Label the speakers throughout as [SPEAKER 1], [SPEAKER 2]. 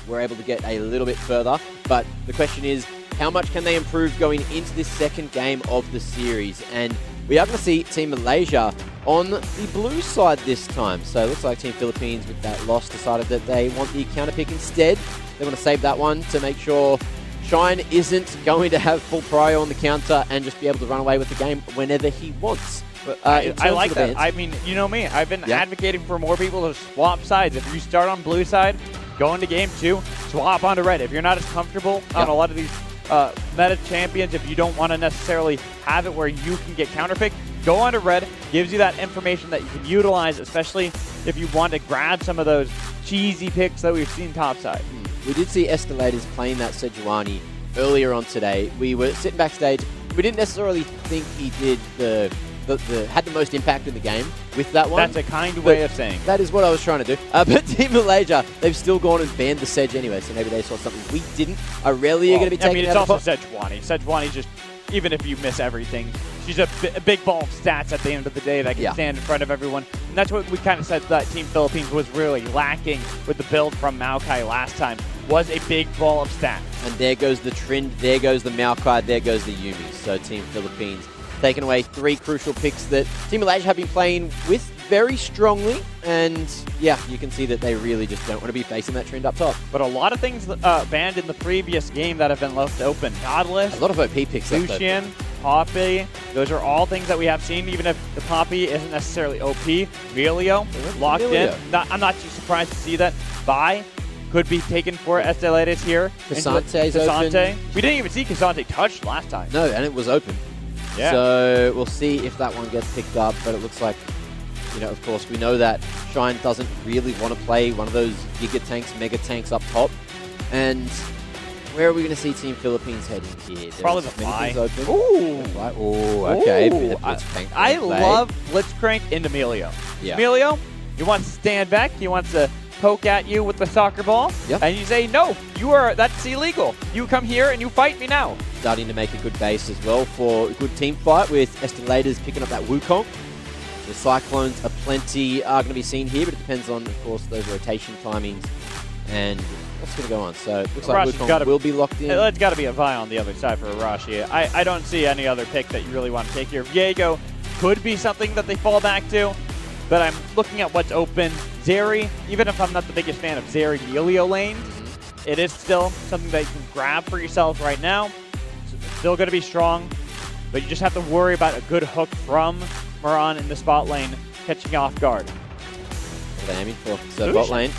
[SPEAKER 1] were able to get a little bit further. But the question is, how much can they improve going into this second game of the series? And we are going to see Team Malaysia on the blue side this time. So it looks like Team Philippines with that loss decided that they want the counter pick instead. They want to save that one to make sure Shine isn't going to have full prio on the counter and just be able to run away with the game whenever he wants.
[SPEAKER 2] I like that. I mean, you know me. I've been advocating for more people to swap sides. If you start on blue side, go into game 2, swap onto red. If you're not as comfortable on a lot of these meta champions, if you don't want to necessarily have it where you can get counterpicked, go onto red. Gives you that information that you can utilize, especially if you want to grab some of those cheesy picks that we've seen topside.
[SPEAKER 1] We did see Estelators playing that Sejuani earlier on today. We were sitting backstage. We didn't necessarily think he did had the most impact in the game with that one.
[SPEAKER 2] That's a kind way of saying.
[SPEAKER 1] That is what I was trying to do. But Team Malaysia, they've still gone and banned the Sedge anyway, so maybe they saw something we didn't. Aurelia going to be taking
[SPEAKER 2] it's also Sejuani. Sejuani just, even if you miss everything, she's a big ball of stats at the end of the day that can stand in front of everyone. And that's what we kind of said that Team Philippines was really lacking with the build from Maokai last time, was a big ball of stats.
[SPEAKER 1] And there goes the Trind, there goes the Maokai, there goes the Yumi. So Team Philippines taking away 3 crucial picks that Team Malaysia have been playing with very strongly. And yeah, you can see that they really just don't want to be facing that Trind up top.
[SPEAKER 2] But a lot of things banned in the previous game that have been left open. Godless,
[SPEAKER 1] a lot of OP picks left open.
[SPEAKER 2] Lucian, Poppy, those are all things that we have seen, even if the Poppy isn't necessarily OP. Melio, locked in. I'm not too surprised to see that. Vi could be taken for Estelators here.
[SPEAKER 1] Casante's open.
[SPEAKER 2] We didn't even see Casante touch last time.
[SPEAKER 1] No, and it was open.
[SPEAKER 2] Yeah.
[SPEAKER 1] So we'll see if that one gets picked up, but it looks like, you know, of course, we know that Shine doesn't really want to play one of those giga tanks, mega tanks up top. And where are we going to see Team Philippines heading here?
[SPEAKER 2] Probably the fly.
[SPEAKER 1] Ooh. Ooh, okay.
[SPEAKER 2] Ooh. I love Blitzcrank into Melio.
[SPEAKER 1] Yeah.
[SPEAKER 2] Melio, he wants to stand back. He wants to poke at you with the soccer ball.
[SPEAKER 1] Yep.
[SPEAKER 2] And you say, no, that's illegal. You come here and you fight me now.
[SPEAKER 1] Starting to make a good base as well for a good team fight with Estelators picking up that Wukong. The Cyclones are going to be seen here, but it depends on, of course, those rotation timings and what's going to go on. So it looks like Wukong will be locked in.
[SPEAKER 2] It's got to be a Vi on the other side for Arashi. I don't see any other pick that you really want to take here. Viego could be something that they fall back to, but I'm looking at what's open. Zeri, even if I'm not the biggest fan of Zeri Melio lane, it is still something that you can grab for yourself right now. It's still going to be strong, but you just have to worry about a good hook from Moran in the spot lane catching off guard.
[SPEAKER 1] What are they aiming for? So bot lane,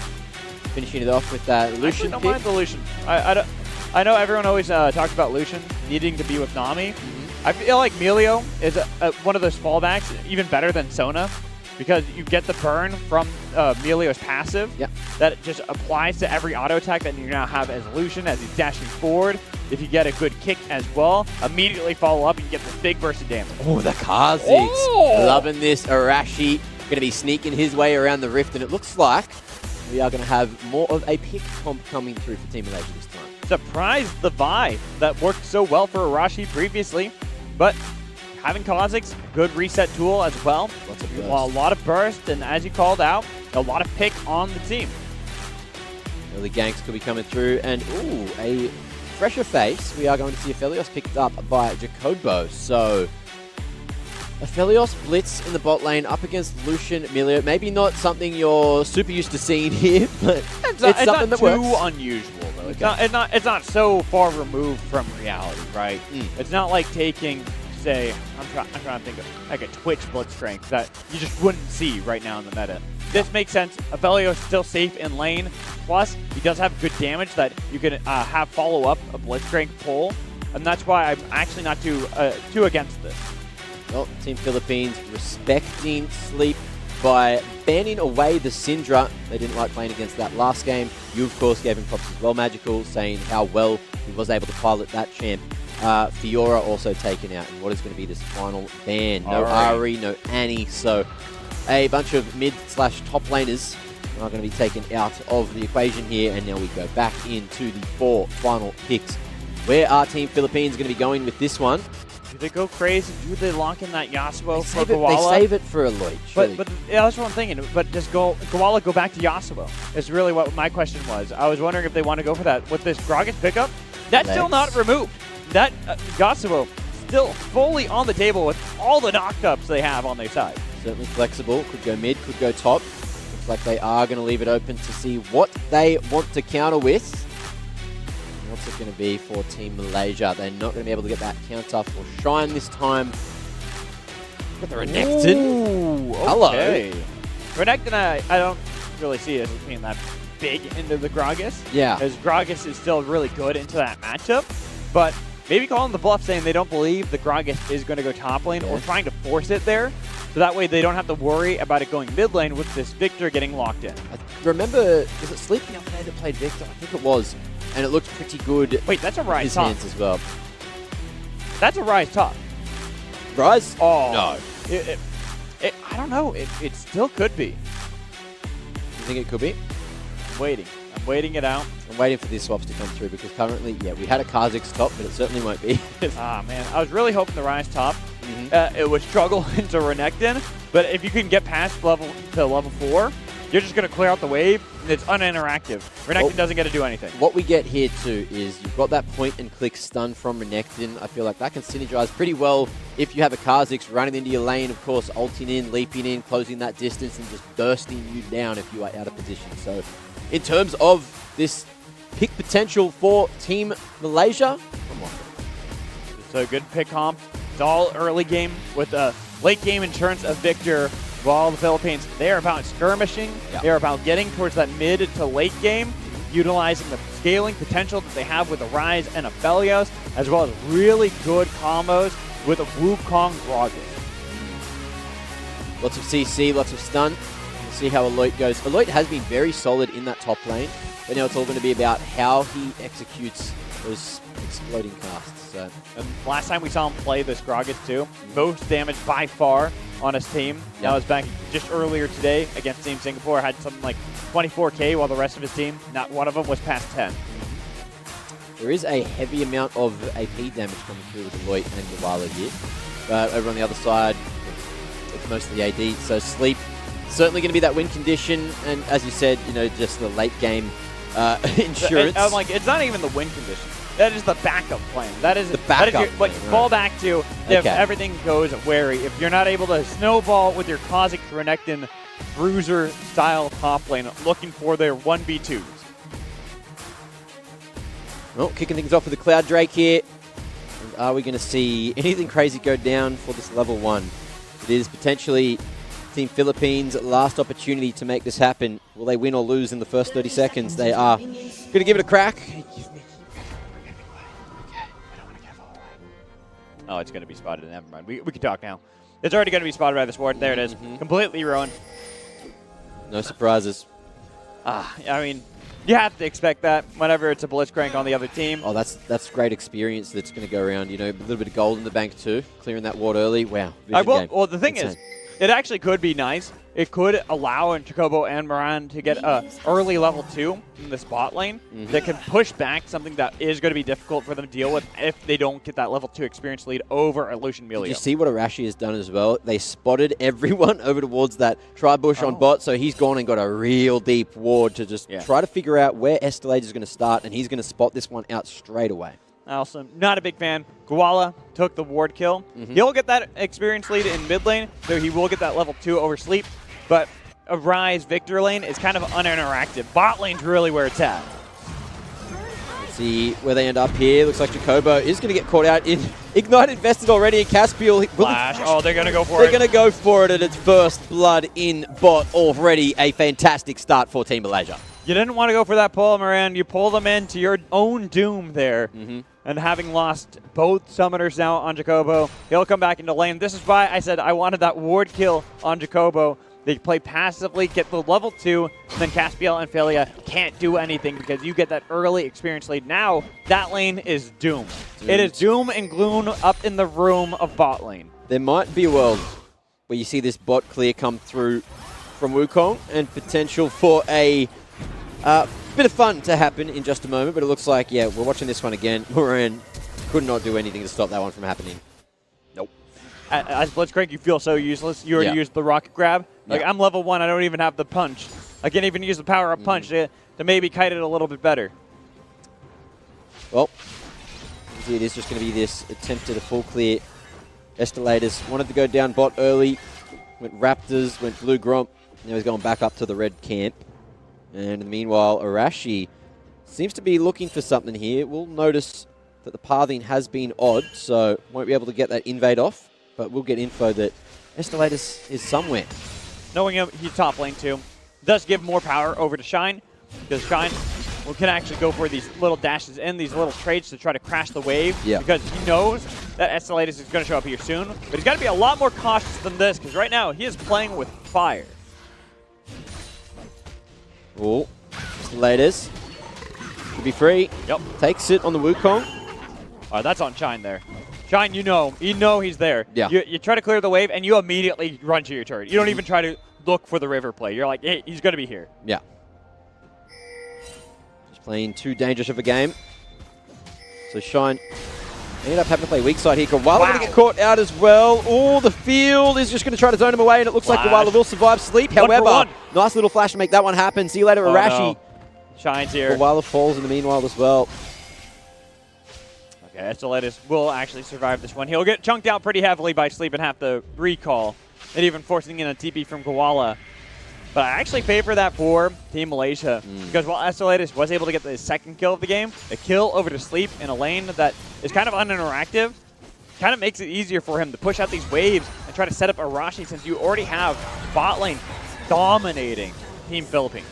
[SPEAKER 1] finishing it off with that Lucian
[SPEAKER 2] I don't
[SPEAKER 1] pick.
[SPEAKER 2] mind the Lucian. I know everyone always talks about Lucian needing to be with Nami. I feel like Melio is one of those fallbacks, even better than Sona, because you get the burn from Melio's passive that it just applies to every auto attack that you now have as Lucian as he's dashing forward. If you get a good kick as well, immediately follow up and get this big burst of damage.
[SPEAKER 1] Oh, the Kha'Zix. Loving this. Arashi going to be sneaking his way around the rift, and it looks like we are going to have more of a pick comp coming through for Team Malaysia this time.
[SPEAKER 2] Surprised the Vi that worked so well for Arashi previously, but having Kha'Zix, a good reset tool as well. A lot of burst, and as you called out, a lot of pick on the team.
[SPEAKER 1] Early ganks could be coming through, and ooh, a fresher face. We are going to see Aphelios picked up by Jacobo. So Aphelios blitz in the bot lane up against Lucian Melio. Maybe not something you're super used to seeing here, but it's something that works.
[SPEAKER 2] It's not too unusual though. It's not so far removed from reality, right? It's not like taking, say, I'm trying to think of like a Twitch Blitzcrank that you just wouldn't see right now in the meta. This makes sense. Aphelios is still safe in lane. Plus, he does have good damage that you can have follow up a Blitzcrank pull, and that's why I'm actually not too against this.
[SPEAKER 1] Well, Team Philippines respecting Sleep by banning away the Syndra. They didn't like playing against that last game. You, of course, gave him props as well, Magical, saying how well he was able to pilot that champ. Fiora also taken out, and what is going to be this final ban? No Ari, no Annie, so a bunch of mid/top laners are going to be taken out of the equation here, and now we go back into the 4 final picks. Where are Team Philippines going to be going with this one?
[SPEAKER 2] Do they go crazy? Do they lock in that Yasuo for
[SPEAKER 1] They
[SPEAKER 2] Koala?
[SPEAKER 1] save it for Eloit.
[SPEAKER 2] But yeah, that's what I'm thinking. But does Koala go back to Yasuo? Is really what my question was. I was wondering if they want to go for that. With this Gragas pickup, that's still not removed. That Yasuo still fully on the table with all the knockups they have on their side.
[SPEAKER 1] Certainly flexible. Could go mid, could go top. Looks like they are going to leave it open to see what they want to counter with. What's it going to be for Team Malaysia? They're not going to be able to get that counter for Shine this time. Got the Renekton.
[SPEAKER 2] Ooh, okay. Hello. Renekton, I don't really see it as being that big into the Gragas.
[SPEAKER 1] Yeah.
[SPEAKER 2] Because Gragas is still really good into that matchup. But maybe calling the bluff saying they don't believe the Gragas is going to go top lane or trying to force it there. So that way they don't have to worry about it going mid lane with this Victor getting locked in.
[SPEAKER 1] I remember, was it Sleep the other day that played Victor? I think it was. And it looked pretty good.
[SPEAKER 2] Wait, that's a Rise
[SPEAKER 1] his
[SPEAKER 2] top.
[SPEAKER 1] hands as well.
[SPEAKER 2] That's a Rise top.
[SPEAKER 1] Rise?
[SPEAKER 2] Oh.
[SPEAKER 1] No.
[SPEAKER 2] I don't know. It still could be.
[SPEAKER 1] You think it could be?
[SPEAKER 2] I'm waiting. I'm waiting it out.
[SPEAKER 1] I'm waiting for these swaps to come through because currently, yeah, we had a Kha'Zix top, but it certainly won't be.
[SPEAKER 2] Ah, man. I was really hoping the Rise top, it would struggle into Renekton, but if you can get past level 4, you're just going to clear out the wave, and it's uninteractive. Renekton doesn't get to do anything.
[SPEAKER 1] What we get here, too, is you've got that point-and-click stun from Renekton. I feel like that can synergize pretty well if you have a Kha'Zix running into your lane, of course, ulting in, leaping in, closing that distance, and just bursting you down if you are out of position. So, in terms of this pick potential for Team Malaysia, come on.
[SPEAKER 2] So, good pick comp. It's all early game with a late game insurance of Victor. While the Philippines, they are about skirmishing.
[SPEAKER 1] Yep.
[SPEAKER 2] They are about getting towards that mid to late game, utilizing the scaling potential that they have with a Rise and a Felios, as well as really good combos with a Wukong Gragas.
[SPEAKER 1] Lots of CC, lots of stun. We'll see how Eloit goes. Eloit has been very solid in that top lane, but now it's all going to be about how he executes those exploding casts. So.
[SPEAKER 2] And last time we saw him play this Gragas too, most damage by far on his team.
[SPEAKER 1] Yep.
[SPEAKER 2] That was back just earlier today against Team Singapore. Had something like 24k, while the rest of his team, not one of them was past 10.
[SPEAKER 1] There is a heavy amount of AP damage coming through with Eloit and Koala here. But over on the other side, it's mostly AD. So Sleep, certainly going to be that win condition. And as you said, you know, just the late game insurance.
[SPEAKER 2] I'm like, it's not even the win condition. That is the backup plan. That is
[SPEAKER 1] the backup
[SPEAKER 2] what you fall back to if everything goes wary. If you're not able to snowball with your Kha'Zix Renekton bruiser style top lane, looking for their 1v2s.
[SPEAKER 1] Well, kicking things off with the Cloud Drake here. And are we going to see anything crazy go down for this level 1? It is potentially Team Philippines' last opportunity to make this happen. Will they win or lose in the first 30 seconds? They are going to give it a crack.
[SPEAKER 2] Oh, it's going to be spotted. Never mind. We can talk now. It's already going to be spotted by the Sword. There it is. Completely ruined.
[SPEAKER 1] No surprises.
[SPEAKER 2] I mean, you have to expect that whenever it's a Blitzcrank on the other team.
[SPEAKER 1] Oh, that's great experience that's going to go around. You know, a little bit of gold in the bank too. Clearing that ward early. Wow.
[SPEAKER 2] Well, the thing is, it actually could be nice. It could allow Jacobo and Moran to get a early level 2 in the spot lane that can push back something that is going to be difficult for them to deal with if they don't get that level 2 experience lead over a Lucian Melio.
[SPEAKER 1] Did you see what Arashi has done as well? They spotted everyone over towards that tri-bush on bot, so he's gone and got a real deep ward to just try to figure out where Estelade is going to start, and he's going to spot this one out straight away.
[SPEAKER 2] Also, not a big fan. Koala took the ward kill. He'll get that experience lead in mid lane, so he will get that level 2 over Sleep. But a Rise Victor lane is kind of uninteractive. Bot lane's really where it's at.
[SPEAKER 1] Let's see where they end up here. Looks like Jacobo is going to get caught out in Ignite invested already in Caspiel.
[SPEAKER 2] Flash. Oh, they're going to go for it.
[SPEAKER 1] They're going to go for it at its first blood in bot already. A fantastic start for Team Malaysia.
[SPEAKER 2] You didn't want to go for that pull, Moran. You pull them into your own doom there. And having lost both summoners now on Jacobo, he'll come back into lane. This is why I said I wanted that ward kill on Jacobo. They play passively, get the level 2, and then Caspiel and Felia can't do anything because you get that early experience lead. Now, that lane is doomed. It is doom and gloom up in the room of bot lane.
[SPEAKER 1] There might be a world where you see this bot clear come through from Wukong and potential for a bit of fun to happen in just a moment, but it looks like, yeah, we're watching this one again. Moran could not do anything to stop that one from happening.
[SPEAKER 2] as Blitzcrank, you feel so useless. You already used the rocket grab. Like, I'm level 1. I don't even have the punch. I can't even use the power-up punch to maybe kite it a little bit better.
[SPEAKER 1] Well, it is just going to be this attempt at a full clear. Estelators wanted to go down bot early. Went Raptors, went Blue Gromp. Now he's going back up to the red camp. And meanwhile, Arashi seems to be looking for something here. We'll notice that the pathing has been odd, so won't be able to get that invade off. But we'll get info that Estelators is somewhere.
[SPEAKER 2] Knowing him, he's top lane too. Does give more power over to Shine, because Shine can actually go for these little dashes and these little trades to try to crash the wave, because he knows that Estelators is going to show up here soon. But he's got to be a lot more cautious than this, because right now he is playing with fire.
[SPEAKER 1] Oh, Estelators could be free.
[SPEAKER 2] Yep.
[SPEAKER 1] Takes it on the Wukong.
[SPEAKER 2] Oh, that's on Shine there. Shine, you know he's there.
[SPEAKER 1] Yeah.
[SPEAKER 2] You try to clear the wave, and you immediately run to your turret. You don't even try to look for the river play. You're like, hey, he's going to be here.
[SPEAKER 1] Yeah. Just playing too dangerous of a game. So Shine ended up having to play weak side here. Koala going to get caught out as well. Oh, the field is just going to try to zone him away, and it looks like Koala will survive sleep. However, nice little flash to make that one happen. See you later, Arashi.
[SPEAKER 2] No. Shine's here.
[SPEAKER 1] Koala falls in the meanwhile as well.
[SPEAKER 2] Okay, Estelators will actually survive this one. He'll get chunked out pretty heavily by sleep and have to recall, and even forcing in a TP from Koala. But I actually favor that for Team Malaysia, because while Estelators was able to get the second kill of the game, a kill over to sleep in a lane that is kind of uninteractive, kind of makes it easier for him to push out these waves and try to set up Arashi, since you already have bot lane dominating Team Philippines.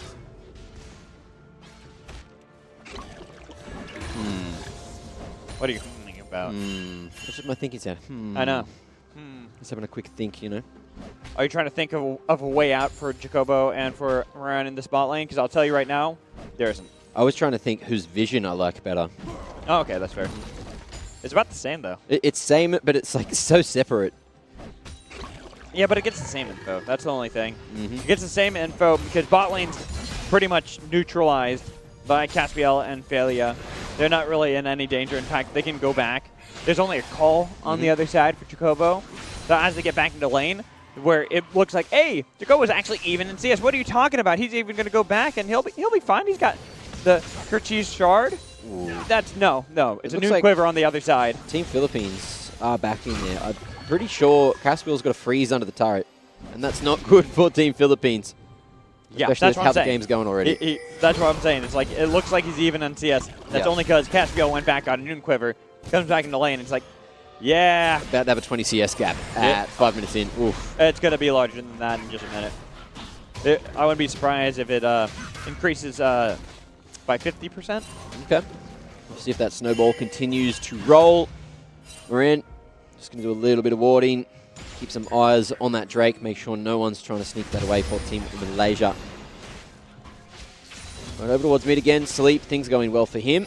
[SPEAKER 2] What are you thinking about?
[SPEAKER 1] What's my thinking sound?
[SPEAKER 2] I know.
[SPEAKER 1] Just having a quick think, you know.
[SPEAKER 2] Are you trying to think of a way out for Jacobo and for Moran in the spot lane? Because I'll tell you right now, there isn't.
[SPEAKER 1] I was trying to think whose vision I like better.
[SPEAKER 2] Oh, okay, that's fair. It's about the same, though.
[SPEAKER 1] It's same, but it's like so separate.
[SPEAKER 2] Yeah, but it gets the same info. That's the only thing. It gets the same info because bot lane's pretty much neutralized by Caspiel and Phalia. They're not really in any danger. In fact, they can go back. There's only a call on the other side for Jacobo. So as they get back into lane, where it looks like, hey, Jacobo's actually even in CS. What are you talking about? He's even going to go back, and he'll be fine. He's got the Kerchies shard. That's no. It's a new quiver on the other side.
[SPEAKER 1] Team Philippines are back in there. I'm pretty sure Caspiel's got a freeze under the turret, and that's not good for Team Philippines.
[SPEAKER 2] Yeah,
[SPEAKER 1] especially
[SPEAKER 2] that's
[SPEAKER 1] with how the game's going already.
[SPEAKER 2] That's what I'm saying. It's like it looks like he's even on CS. That's only because Caspiel went back on a noon quiver, comes back into lane, and it's like, yeah.
[SPEAKER 1] About to have a 20 CS gap at 5 minutes in. Oof.
[SPEAKER 2] It's going to be larger than that in just a minute. I wouldn't be surprised if it increases by 50%.
[SPEAKER 1] Okay. We'll see if that snowball continues to roll. We're in. Just going to do a little bit of warding. Keep some eyes on that Drake. Make sure no one's trying to sneak that away for Team Malaysia. Right over towards mid again. Sleep. Things going well for him.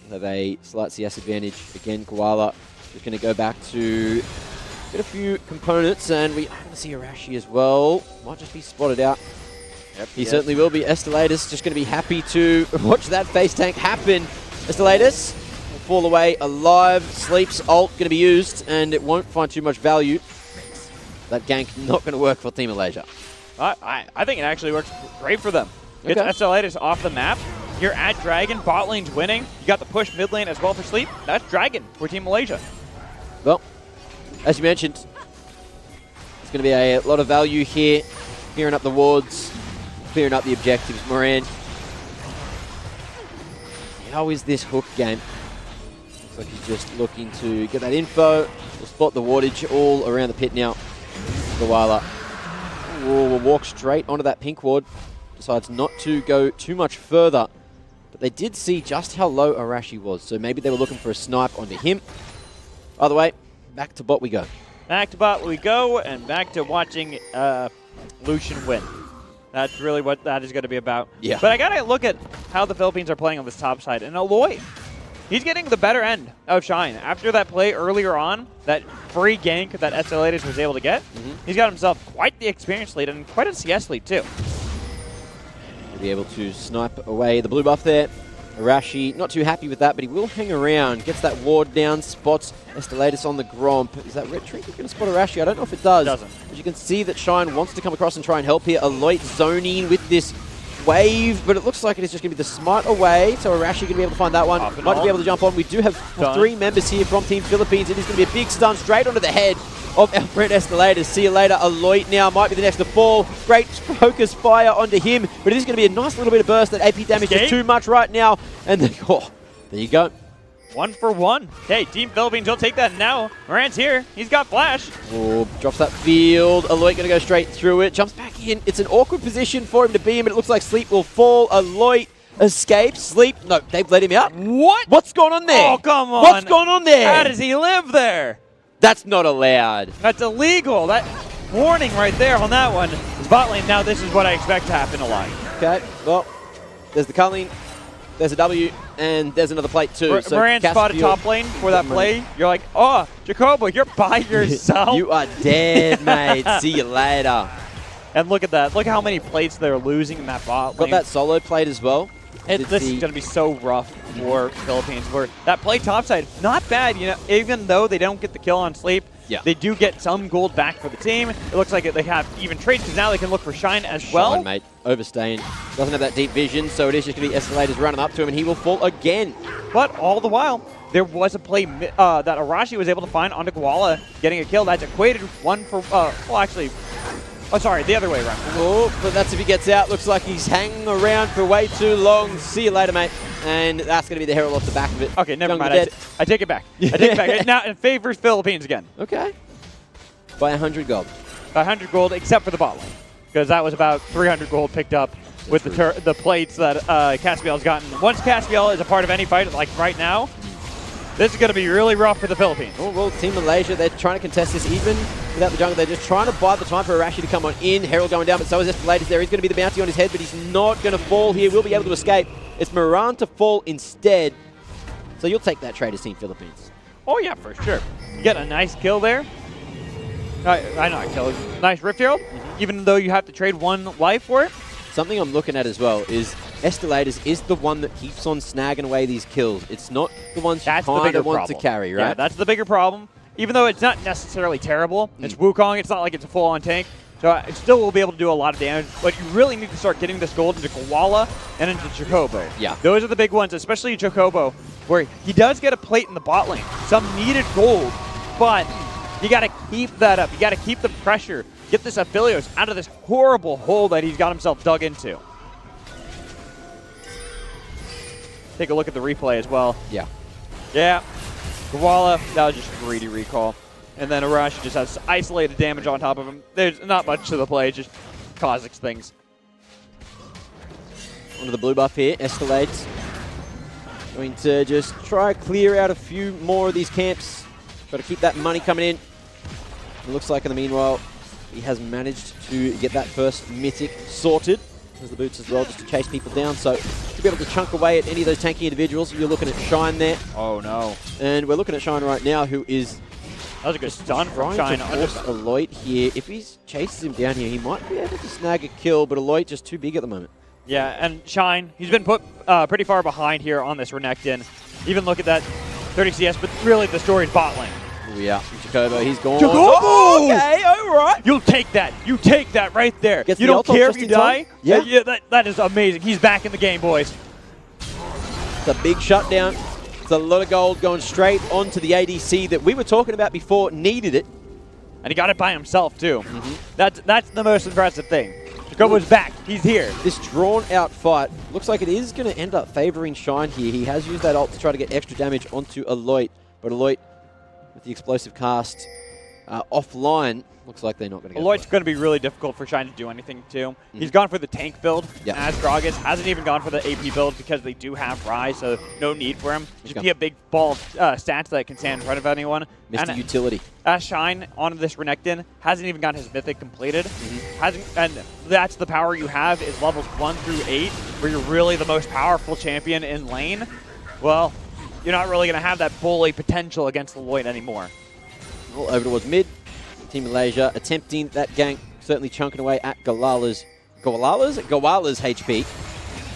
[SPEAKER 1] We'll have a slight CS advantage. Again, Koala just going to go back to get a few components. And we can see Arashi as well. Might just be spotted out. Yep, he certainly will be. Estelators just going to be happy to watch that face tank happen. Estelators will fall away alive. Sleep's ult going to be used, and it won't find too much value. That gank not going to work for Team Malaysia.
[SPEAKER 2] I think it actually works great for them.
[SPEAKER 1] Okay.
[SPEAKER 2] It's Estelators off the map. You're at Dragon. Bot lane's winning. You got the push mid lane as well for Sleep. That's Dragon for Team Malaysia.
[SPEAKER 1] Well, as you mentioned, there's going to be a lot of value here. Clearing up the wards, clearing up the objectives. Moran. How is this hook game? Looks like he's just looking to get that info. We'll spot the wardage all around the pit now. Koala will walk straight onto that pink ward. Decides not to go too much further. But they did see just how low Arashi was. So maybe they were looking for a snipe onto him. Either way, back to bot we go.
[SPEAKER 2] Back to bot we go, and back to watching Lucian win. That's really what that is going to be about.
[SPEAKER 1] Yeah.
[SPEAKER 2] But I got to look at how the Philippines are playing on this top side. And Aloy, he's getting the better end of Shine. After that play earlier on, that free gank that Estelators was able to get, he's got himself quite the experience lead and quite a CS lead too.
[SPEAKER 1] He'll be able to snipe away the blue buff there. Arashi not too happy with that, but he will hang around. Gets that ward down, spots Estelatus on the Gromp. Is that Red Trinket going to spot Arashi? I don't know if it does.
[SPEAKER 2] It doesn't.
[SPEAKER 1] But you can see that Shine wants to come across and try and help here. Aloy zoning with this wave, but it looks like it is just going to be the smart away. So Arashi going to be able to find that one. Might be able to jump on. We do have 3 members here from Team Philippines. It is going to be a big stun straight onto the head of our friend Estelatus. See you later. Aloy now might be the next to fall. Great focus fire onto him, but it is going to be a nice little bit of burst. That AP damage is too much right now. And there you go.
[SPEAKER 2] 1 for 1. Hey, Team Philippines will take that now. Moran's here. He's got flash.
[SPEAKER 1] Oh, drops that field. Aloy going to go straight through it. Jumps back in. It's an awkward position for him to be in, but it looks like Sleep will fall. Aloy escapes. Sleep. No, they've let him out.
[SPEAKER 2] What?
[SPEAKER 1] What's going on there?
[SPEAKER 2] Oh, come on.
[SPEAKER 1] What's going on there?
[SPEAKER 2] How does he live there?
[SPEAKER 1] That's not allowed.
[SPEAKER 2] That's illegal. That warning right there on that one. It's bot lane. Now this is what I expect to happen a lot.
[SPEAKER 1] Okay, well, there's the culling. There's a W, and there's another plate too. So
[SPEAKER 2] Moran spotted top lane for that play. You're like, oh, Jacobo, you're by yourself.
[SPEAKER 1] You are dead, mate. See you later.
[SPEAKER 2] And look at that. Look how many plates they're losing in that bot lane.
[SPEAKER 1] Got that solo plate as well.
[SPEAKER 2] This is going to be so rough for Philippines. Where that play topside, not bad. You know, even though they don't get the kill on Sleep, they do get some gold back for the team. It looks like they have even trades because now they can look for Shine as well.
[SPEAKER 1] Shine, mate. Overstaying. Doesn't have that deep vision, so it is just going to be Estelatus running up to him, and he will fall again.
[SPEAKER 2] But all the while, there was a play that Arashi was able to find onto Koala, getting a kill. That's equated 1 for, well, actually, oh, sorry, the other way around.
[SPEAKER 1] Oh, but that's if he gets out. Looks like he's hanging around for way too long. See you later, mate. And that's going to be the herald off the back of it.
[SPEAKER 2] Okay, never mind. I take it back. I take it back. Now it favors Philippines again.
[SPEAKER 1] Okay. By 100 gold.
[SPEAKER 2] By 100 gold, except for the bot lane. Because that was about 300 gold picked up with the plates that Caspiel's gotten. Once Caspiel is a part of any fight, like right now, this is going to be really rough for the Philippines.
[SPEAKER 1] Oh, well, Team Malaysia, they're trying to contest this even without the jungle. They're just trying to buy the time for Arashi to come on in. Herald going down, but so is Estelatus there. He's going to be the bounty on his head, but he's not going to fall here. We'll be able to escape. It's Moran to fall instead. So you'll take that trade as Team Philippines.
[SPEAKER 2] Oh, yeah, for sure. You get a nice kill there. I know, kill. Nice Rift Herald, even though you have to trade 1 life for it.
[SPEAKER 1] Something I'm looking at as well is Estelatus is the one that keeps on snagging away these kills. It's not the ones you kind of want to carry, right?
[SPEAKER 2] Yeah, that's the bigger problem. Even though it's not necessarily terrible, it's Wukong, it's not like it's a full-on tank. So it still will be able to do a lot of damage, but you really need to start getting this gold into Koala and into Jacobo.
[SPEAKER 1] Yeah.
[SPEAKER 2] Those are the big ones, especially Jacobo, where he does get a plate in the bot lane. Some needed gold, but you got to keep that up. You got to keep the pressure. Get this Aphelios out of this horrible hole that he's got himself dug into. Take a look at the replay as well.
[SPEAKER 1] Yeah.
[SPEAKER 2] Yeah. Koala, that was just a greedy recall. And then Arashi just has isolated damage on top of him. There's not much to the play, just Kha'Zix things.
[SPEAKER 1] Onto the blue buff here, Estelatus. Going to just try clear out a few more of these camps. Got to keep that money coming in. It looks like in the meanwhile, he has managed to get that first mythic sorted. There's the boots as well, just to chase people down. So to be able to chunk away at any of those tanky individuals, you're looking at Shine there.
[SPEAKER 2] Oh, no.
[SPEAKER 1] And we're looking at Shine right now, who is...
[SPEAKER 2] That was a good stun from Shine.
[SPEAKER 1] Aloy here. If he chases him down here, he might be able to snag a kill, but Aloy just too big at the moment.
[SPEAKER 2] Yeah, and Shine, he's been put pretty far behind here on this Renekton. Even look at that 30 CS, but really the story's bot lane.
[SPEAKER 1] Oh, yeah. Jacobo, he's gone.
[SPEAKER 2] Jacobo!
[SPEAKER 1] Oh, okay, all right.
[SPEAKER 2] You'll take that. You take that right there.
[SPEAKER 1] Gets
[SPEAKER 2] you
[SPEAKER 1] the
[SPEAKER 2] don't
[SPEAKER 1] ult
[SPEAKER 2] care
[SPEAKER 1] just
[SPEAKER 2] if you
[SPEAKER 1] in time?
[SPEAKER 2] die.
[SPEAKER 1] Yeah.
[SPEAKER 2] That is amazing. He's back in the game, boys.
[SPEAKER 1] It's a big shutdown. It's a lot of gold going straight onto the ADC that we were talking about before, needed it.
[SPEAKER 2] And he got it by himself, too. That's the most impressive thing. Jacobo's back. He's here.
[SPEAKER 1] This drawn-out fight looks like it is going to end up favoring Shine here. He has used that ult to try to get extra damage onto Aloy, but Aloy, with the explosive cast offline, looks like they're not going to get
[SPEAKER 2] Aloy's going to be really difficult for Shine to do anything to. He's gone for the tank build as Gragas. Hasn't even gone for the AP build because they do have Rise, so no need for him. Just be a big ball of stats that can stand in front of anyone.
[SPEAKER 1] Mr. Utility.
[SPEAKER 2] Shine on this Renekton hasn't even got his Mythic completed. And that's the power you have is levels 1 through 8, where you're really the most powerful champion in lane. Well, you're not really going to have that bully potential against Aloy anymore.
[SPEAKER 1] Well, over towards mid. Team Malaysia attempting that gank, certainly chunking away at Goala's HP.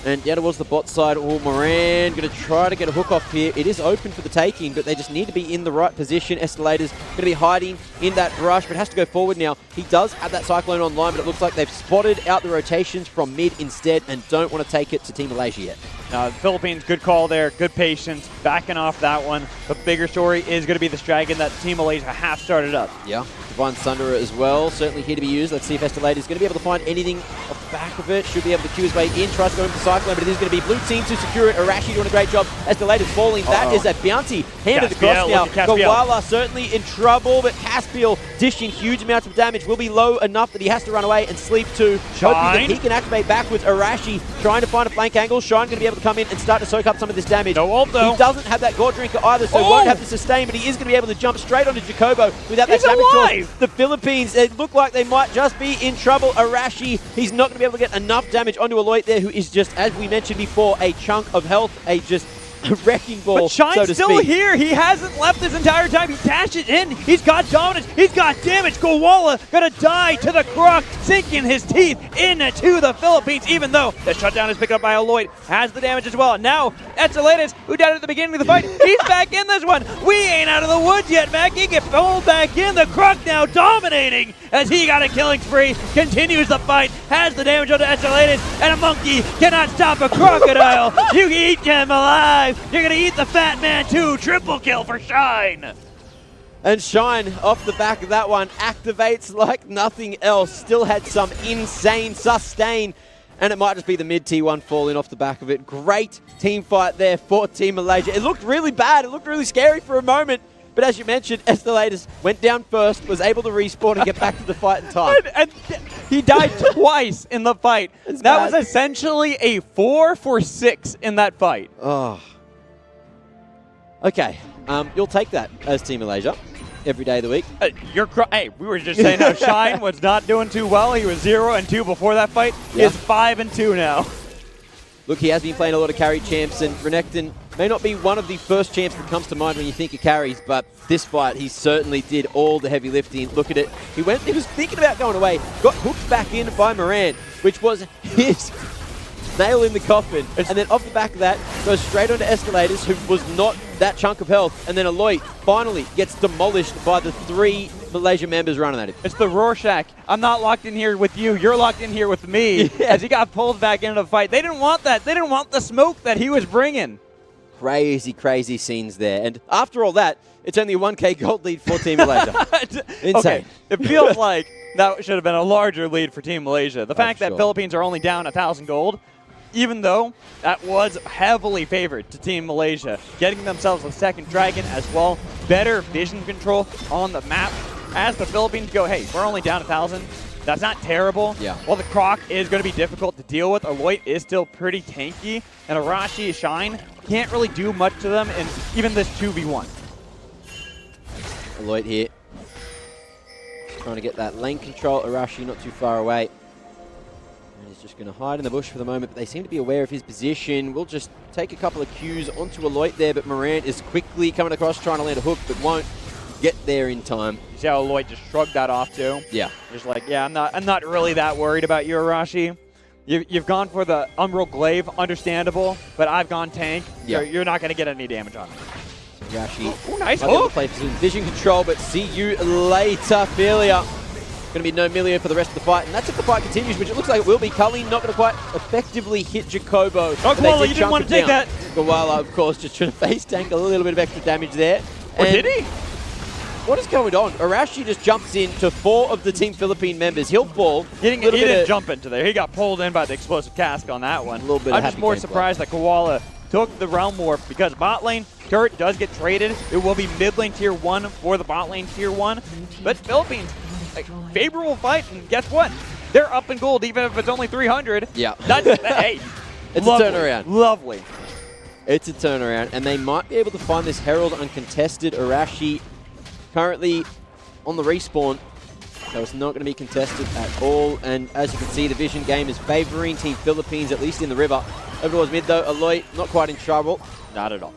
[SPEAKER 1] And down towards the bot side, Moran going to try to get a hook off here. It is open for the taking, but they just need to be in the right position. Estelators going to be hiding in that brush, but has to go forward now. He does have that Cyclone online, but it looks like they've spotted out the rotations from mid instead and don't want to take it to Team Malaysia yet.
[SPEAKER 2] The Philippines, good call there, good patience, backing off that one. The bigger story is going to be this Dragon that Team Malaysia half started up.
[SPEAKER 1] Yeah, Divine Thunderer as well, certainly here to be used. Let's see if Estelators is going to be able to find anything off the back of it. Should be able to cue his way in, tries to go into the Cyclone, but it is going to be blue team to secure it. Arashi doing a great job. Estelators falling. That is a bounty handed across now. Gawala certainly in trouble, but Caspiel dishing huge amounts of damage. Will be low enough that he has to run away and sleep too. Hoping that he can activate backwards. Arashi trying to find a flank angle. Shine going to be able to come in and start to soak up some of this damage.
[SPEAKER 2] No ult though.
[SPEAKER 1] He doesn't have that God Drinker either, so won't have to sustain, but he is going to be able to jump straight onto Jacobo without that damage source. The Philippines, it look like they might just be in trouble. Arashi, he's not going to be able to get enough damage onto Aloy there, who is just, as we mentioned before, a chunk of health, a just wrecking ball,
[SPEAKER 2] but Shine's
[SPEAKER 1] so to
[SPEAKER 2] still
[SPEAKER 1] speak.
[SPEAKER 2] here. He hasn't left this entire time. He dashes in. He's got dominance. He's got damage. Gawala gonna die to the Croc, sinking his teeth into the Philippines, even though the shutdown is picked up by Aloy. Has the damage as well. Now, Estelators, who died at the beginning of the fight, he's back in this one. We ain't out of the woods yet, Mac. He gets pulled back in. The Croc now dominating as he got a killing spree. Continues the fight. Has the damage onto Estelators, and a monkey cannot stop a crocodile. You can eat him alive. You're going to eat the fat man too. Triple kill for Shine.
[SPEAKER 1] And Shine, off the back of that one, activates like nothing else. Still had some insane sustain. And it might just be the mid T1 falling off the back of it. Great team fight there for Team Malaysia. It looked really bad. It looked really scary for a moment. But as you mentioned, Estelators went down first, was able to respawn and get back to the fight in time.
[SPEAKER 2] and he died twice in the fight. That was essentially a 4 for 6 in that fight.
[SPEAKER 1] Oh. Okay, you'll take that as Team Malaysia every day of the week.
[SPEAKER 2] Hey, we were just saying how Shine was not doing too well. He was 0-2 before that fight. He is 5-2 now.
[SPEAKER 1] Look, he has been playing a lot of carry champs, and Renekton may not be one of the first champs that comes to mind when you think of carries, but this fight, he certainly did all the heavy lifting. Look at it. He was thinking about going away, got hooked back in by Moran, which was his nail in the coffin. And then off the back of that, goes straight onto Estelators, who was not that chunk of health. And then Aloy finally gets demolished by the 3 Malaysia members running at him.
[SPEAKER 2] It's the Rorschach. I'm not locked in here with you. You're locked in here with me.
[SPEAKER 1] Yeah.
[SPEAKER 2] As he got pulled back into the fight. They didn't want that. They didn't want the smoke that he was bringing.
[SPEAKER 1] Crazy, crazy scenes there. And after all that, it's only a 1K gold lead for Team Malaysia. Insane.
[SPEAKER 2] Okay. It feels like that should have been a larger lead for Team Malaysia. The fact that
[SPEAKER 1] sure.
[SPEAKER 2] Philippines are only down 1,000 gold, even though that was heavily favored to Team Malaysia, getting themselves a second Dragon as well, better vision control on the map. As the Philippines go, hey, we're only down 1,000. That's not terrible.
[SPEAKER 1] Yeah.
[SPEAKER 2] While the Croc is going to be difficult to deal with, Aloy is still pretty tanky, and Arashi Shine can't really do much to them in even this 2v1.
[SPEAKER 1] Aloy here. Trying to get that lane control. Arashi not too far away. And he's just going to hide in the bush for the moment, but they seem to be aware of his position. We'll just take a couple of cues onto Aloy there, but Moran is quickly coming across, trying to land a hook, but won't get there in time.
[SPEAKER 2] You see how Aloy just shrugged that off too?
[SPEAKER 1] Yeah.
[SPEAKER 2] Just like, yeah, I'm not really that worried about you, Arashi. You've gone for the Umbral Glaive, understandable, but I've gone tank.
[SPEAKER 1] Yeah.
[SPEAKER 2] You're not going to get any damage on me.
[SPEAKER 1] Arashi.
[SPEAKER 2] Nice
[SPEAKER 1] hook. Play for vision control, but see you later, Philia. Going to be no Millia for the rest of the fight, and that's if the fight continues, which it looks like it will be. Cully not going to quite effectively hit Jacobo.
[SPEAKER 2] Oh, Gawala, you didn't want to take that.
[SPEAKER 1] Gawala, of course, just trying to face tank a little bit of extra damage there.
[SPEAKER 2] Or did he?
[SPEAKER 1] What is going on? Arashi just jumps into 4 of the Team Philippine members. He'll fall.
[SPEAKER 2] He didn't jump into there. He got pulled in by the explosive cask on that one.
[SPEAKER 1] A little bit
[SPEAKER 2] I'm just more surprised that Gawala took the Realm Warp, because bot lane turret does get traded. It will be mid lane tier 1 for the bot lane tier 1. But Philippines, favorable fight, and guess what? They're up in gold, even if it's only 300.
[SPEAKER 1] Yeah.
[SPEAKER 2] Hey,
[SPEAKER 1] it's
[SPEAKER 2] lovely,
[SPEAKER 1] a turnaround.
[SPEAKER 2] Lovely.
[SPEAKER 1] It's a turnaround, and they might be able to find this Herald uncontested. Arashi currently on the respawn, so it's not going to be contested at all. And as you can see, the vision game is favoring Team Philippines, at least in the river. Over towards mid though, Aloy not quite in trouble.
[SPEAKER 2] Not at all.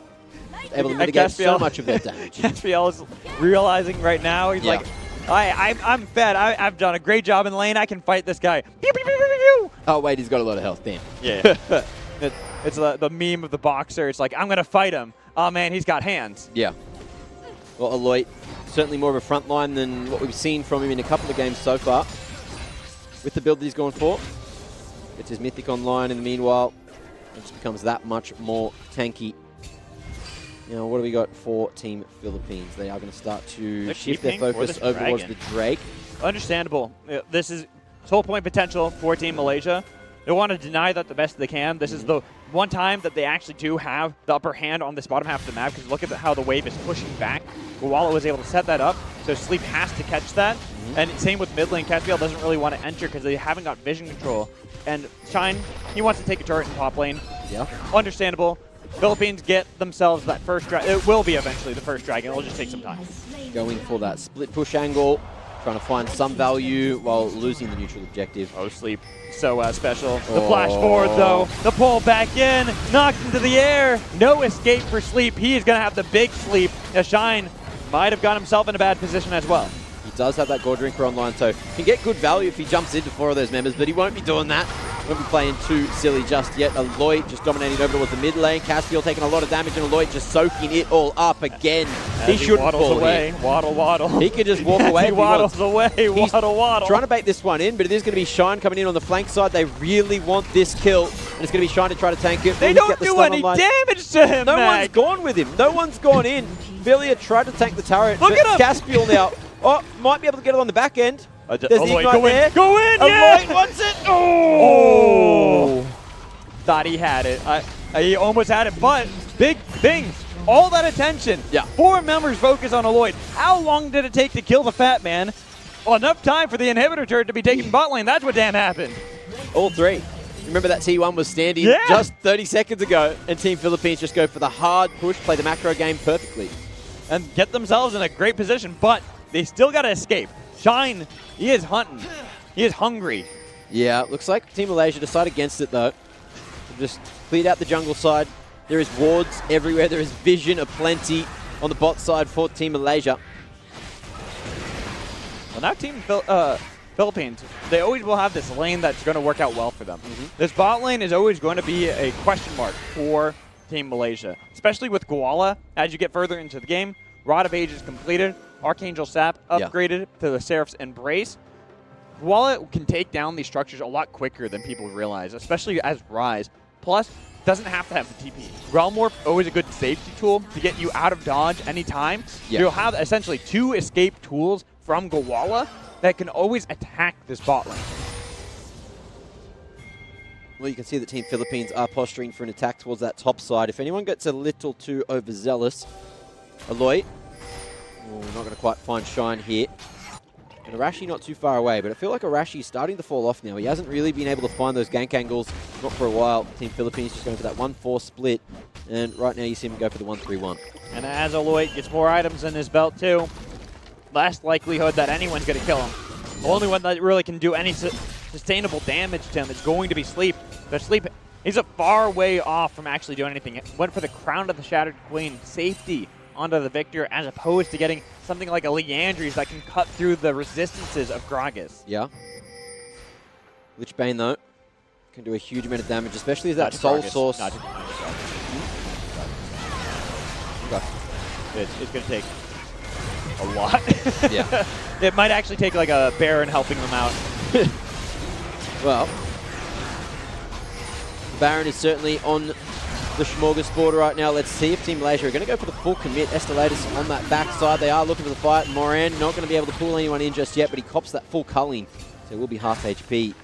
[SPEAKER 1] Able to mitigate so much of their damage.
[SPEAKER 2] Caspiel is realizing right now, he's like, I'm fed. I've done a great job in lane. I can fight this guy. Pew, pew, pew, pew, pew.
[SPEAKER 1] Oh wait, he's got a lot of health, damn.
[SPEAKER 2] Yeah. It's the meme of the boxer. It's like, I'm going to fight him. Oh, man, he's got hands.
[SPEAKER 1] Yeah. Well, Aloy, certainly more of a front line than what we've seen from him in a couple of games so far. With the build that he's gone for. Gets his Mythic online in the meanwhile. It just becomes that much more tanky. Now, what do we got for Team Philippines? They are going to start to shift their focus over towards the Drake.
[SPEAKER 2] Understandable. This is whole point potential for Team Malaysia. They want to deny that the best they can. This is the one time that they actually do have the upper hand on this bottom half of the map, because look at how the wave is pushing back. Guala was able to set that up, so Sleep has to catch that. And same with mid lane. Caspiel doesn't really want to enter because they haven't got vision control. And Shine, he wants to take a turret in top lane.
[SPEAKER 1] Yeah.
[SPEAKER 2] Understandable. Philippines get themselves that first dragon. It will be eventually the first dragon. It'll just take some time.
[SPEAKER 1] Going for that split push angle. Trying to find some value while losing the neutral objective.
[SPEAKER 2] Oh, Sleep. So special. The flash forward, though. The pull back in. Knocked into the air. No escape for Sleep. He is going to have the big sleep. Shine might have got himself in a bad position as well.
[SPEAKER 1] He does have that Gore Drinker online, so can get good value if he jumps into 4 of those members, but he won't be doing that. Won't be playing too silly just yet. Aloy just dominating over towards the mid lane. Caspiel taking a lot of damage, and Aloy just soaking it all up again. He shouldn't fall
[SPEAKER 2] away.
[SPEAKER 1] here.
[SPEAKER 2] Waddle, waddle.
[SPEAKER 1] He could just walk away.
[SPEAKER 2] He waddles away. Waddle, waddle.
[SPEAKER 1] Trying to bait this one in, but it is going to be Shine coming in on the flank side. They really want this kill, and it's going to be Shine to try to tank it.
[SPEAKER 2] They don't do any damage to him,
[SPEAKER 1] No one's gone with him. No one's gone in. Villia tried to tank the turret.
[SPEAKER 2] Look at him.
[SPEAKER 1] Caspiel now. Oh, might be able to get it on the back end. There's the
[SPEAKER 2] Aloy,
[SPEAKER 1] ignite there.
[SPEAKER 2] Go in,
[SPEAKER 1] Aloy wants it.
[SPEAKER 2] Oh! Thought he had it. He almost had it, but big things. All that attention.
[SPEAKER 1] Yeah.
[SPEAKER 2] 4 members focus on Aloy. How long did it take to kill the fat man? Well, enough time for the inhibitor turret to be taking bot lane. That's what damn happened.
[SPEAKER 1] All 3. Remember that T1 was standing just 30 seconds ago, and Team Philippines just go for the hard push, play the macro game perfectly.
[SPEAKER 2] And get themselves in a great position, but they still got to escape. Shine, he is hunting. He is hungry.
[SPEAKER 1] Yeah, looks like Team Malaysia decided against it, though. Just cleared out the jungle side. There is wards everywhere. There is vision aplenty on the bot side for Team Malaysia.
[SPEAKER 2] Well, now Team Philippines, they always will have this lane that's going to work out well for them. This bot lane is always going to be a question mark for Team Malaysia, especially with Guala. As you get further into the game, Rod of Age is completed. Archangel Sap upgraded to the Seraph's Embrace. Guala can take down these structures a lot quicker than people realize, especially as Rise. Plus, doesn't have to have the TP. Realm Warp, always a good safety tool to get you out of dodge anytime. Yeah. You'll have essentially 2 escape tools from Guala that can always attack this bot lane.
[SPEAKER 1] Well, you can see that Team Philippines are posturing for an attack towards that top side. If anyone gets a little too overzealous, Aloy, not going to quite find Shine here. And Arashi not too far away, but I feel like Arashi is starting to fall off now. He hasn't really been able to find those gank angles, not for a while. Team Philippines just going for that 1-4 split, and right now you see him go for the 1-3-1.
[SPEAKER 2] And as Aloy gets more items in his belt too, less likelihood that anyone's going to kill him. The only one that really can do any sustainable damage to him is going to be Sleep. But Sleep, he's a far way off from actually doing anything. Went for the Crown of the Shattered Queen, safety onto the Victor, as opposed to getting something like a Leandries that can cut through the resistances of Gragas.
[SPEAKER 1] Yeah. Lichbane, though, can do a huge amount of damage, especially as that soul source.
[SPEAKER 2] It's going to take a lot.
[SPEAKER 1] Yeah.
[SPEAKER 2] It might actually take like a Baron helping them out.
[SPEAKER 1] Well, Baron is certainly on the smorgasbord right now. Let's see if Team Malaysia are going to go for the full commit. Estellatus on that backside. They are looking for the fight. Moran not going to be able to pull anyone in just yet, but he cops that full culling, so it will be half HP.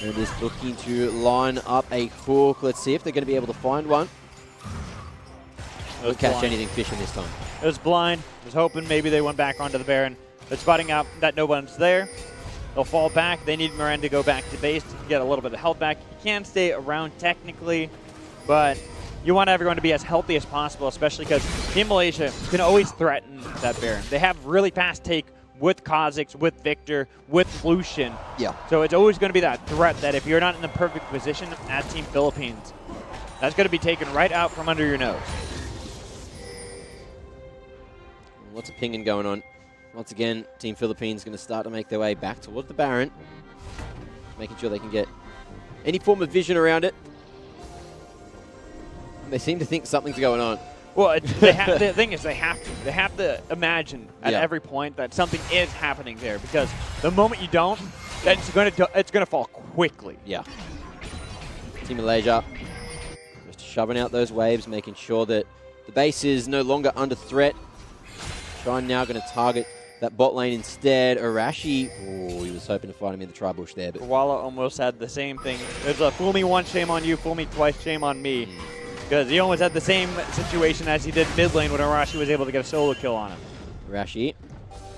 [SPEAKER 1] And is looking to line up a hook. Let's see if they're going to be able to find one. Don't catch anything fishing this time.
[SPEAKER 2] It was blind. I was hoping maybe they went back onto the Baron. They're spotting out that no one's there. They'll fall back. They need Moran to go back to base to get a little bit of health back. He can stay around technically, but you want everyone to be as healthy as possible, especially because Team Malaysia can always threaten that Baron. They have really fast take with Kha'Zix, with Victor, with Lucian.
[SPEAKER 1] Yeah.
[SPEAKER 2] So it's always going to be that threat that if you're not in the perfect position as Team Philippines, that's going to be taken right out from under your nose.
[SPEAKER 1] Lots of pinging going on. Once again, Team Philippines going to start to make their way back towards the Baron. Making sure they can get any form of vision around it. They seem to think something's going on.
[SPEAKER 2] Well, the thing is, they have to imagine at every point that something is happening there, because the moment you don't, then it's gonna fall quickly.
[SPEAKER 1] Yeah. Team Malaysia just shoving out those waves, making sure that the base is no longer under threat. Shine now going to target that bot lane instead. Arashi, oh, he was hoping to find him in the tri-bush there. But
[SPEAKER 2] Koala almost had the same thing. There's a fool me once, shame on you, fool me twice, shame on me. Because he almost had the same situation as he did mid lane when Arashi was able to get a solo kill on him.
[SPEAKER 1] Arashi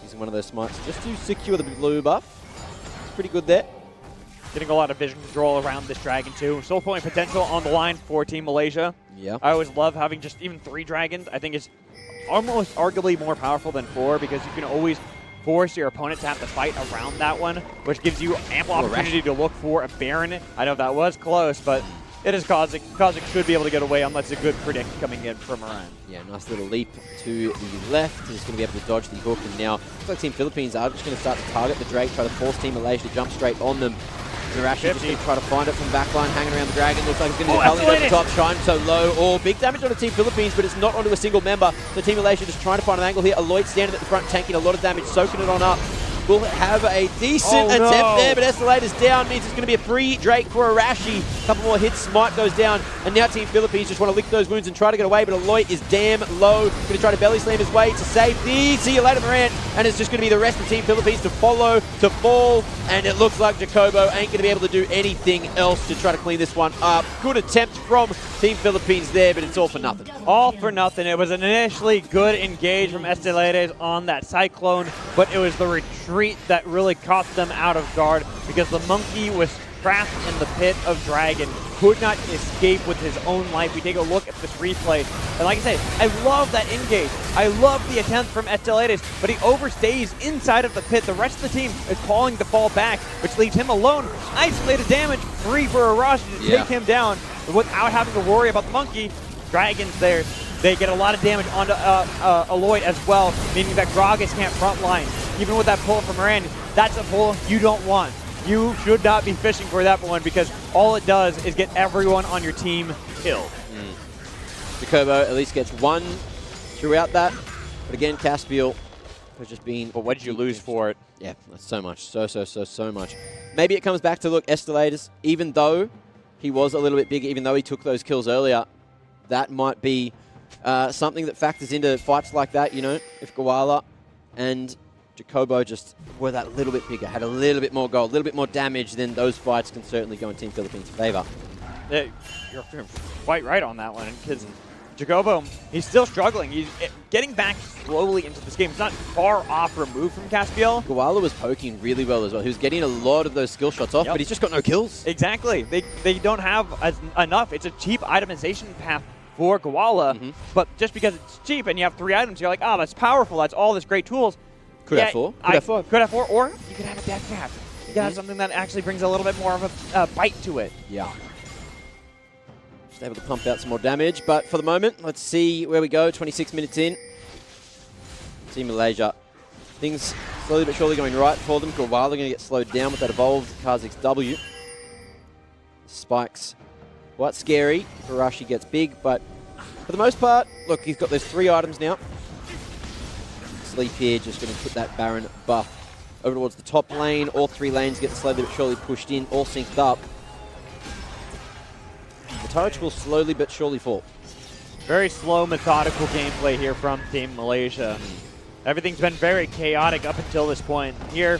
[SPEAKER 1] using one of those smites just to secure the blue buff. Pretty good there.
[SPEAKER 2] Getting a lot of vision control around this dragon too. Soul point potential on the line for Team Malaysia.
[SPEAKER 1] Yeah.
[SPEAKER 2] I always love having just even 3 dragons. I think it's almost arguably more powerful than 4, because you can always force your opponent to have to fight around that one, which gives you ample opportunity to look for a Baron. I know that was close, but it is Kha'Zix. Kha'Zix should be able to get away unless a good predict coming in from around.
[SPEAKER 1] Yeah, nice little leap to the left. He's going to be able to dodge the hook, and now looks like Team Philippines are just going to start to target the Drake, try to force Team Malaysia to jump straight on them. Arashi just going to try to find it from backline, hanging around the dragon. Looks like it's going to be Culling over the top. Shine so low. Oh, big damage onto Team Philippines, but it's not onto a single member. So Team Malaysia just trying to find an angle here. Aloy standing at the front, tanking a lot of damage, soaking it on up. Will have a decent attempt there, but Escalator's down. Means it's going to be a free Drake for Arashi. A couple more hits, Smite goes down, and now Team Philippines just want to lick those wounds and try to get away, but Aloy is damn low. Going to try to belly slam his way to safety. See you later, Morant. And it's just going to be the rest of Team Philippines to follow, to fall, and it looks like Jacobo ain't going to be able to do anything else to try to clean this one up. Good attempt from Team Philippines there, but it's all for nothing.
[SPEAKER 2] All for nothing. It was an initially good engage from Estelares on that Cyclone, but it was the retreat that really caught them out of guard, because the monkey was trapped in the pit of Dragon, could not escape with his own life. We take a look at this replay, and like I said, I love that engage. I love the attempt from Estelares, but he overstays inside of the pit. The rest of the team is calling to fall back, which leaves him alone. Isolated damage, free for Arashi to take him down without having to worry about the monkey. Dragon's there. They get a lot of damage onto Aloy as well, meaning that Gragas can't frontline. Even with that pull from Miranda, that's a pull you don't want. You should not be fishing for that one, because all it does is get everyone on your team killed.
[SPEAKER 1] Jacobo at least gets one throughout that, but again, Caspiel has just been...
[SPEAKER 2] But what did you lose for it?
[SPEAKER 1] Yeah, that's so much. So much. Maybe it comes back to, look, Estelares, even though he was a little bit bigger, even though he took those kills earlier, that might be something that factors into fights like that, you know, if Koala and Jacobo just were that little bit bigger, had a little bit more gold, a little bit more damage, then those fights can certainly go in Team Philippines' favor.
[SPEAKER 2] You're quite right on that one, because Jacobo, he's still struggling. He's getting back slowly into this game. He's not far off removed from Caspiel.
[SPEAKER 1] Koala was poking really well as well. He was getting a lot of those skill shots off, but he's just got no kills.
[SPEAKER 2] Exactly. They don't have enough. It's a cheap itemization path for Koala, but just because it's cheap and you have 3 items, you're like, oh, that's powerful. That's all this great tools.
[SPEAKER 1] Could have 4.
[SPEAKER 2] Could have 4, or you could have a death cap. You could have something that actually brings a little bit more of a bite to it.
[SPEAKER 1] Yeah. Just able to pump out some more damage, but for the moment, let's see where we go. 26 minutes in. Team Malaysia. Things slowly but surely going right for them. Koala going to get slowed down with that evolved Kha'Zix W. Spikes. Quite scary. Arashi gets big, but for the most part, look, he's got those 3 items now. Sleep here, just going to put that Baron buff over towards the top lane. All 3 lanes get slowly but surely pushed in, all synced up. The turret will slowly but surely fall.
[SPEAKER 2] Very slow, methodical gameplay here from Team Malaysia. Everything's been very chaotic up until this point. Here,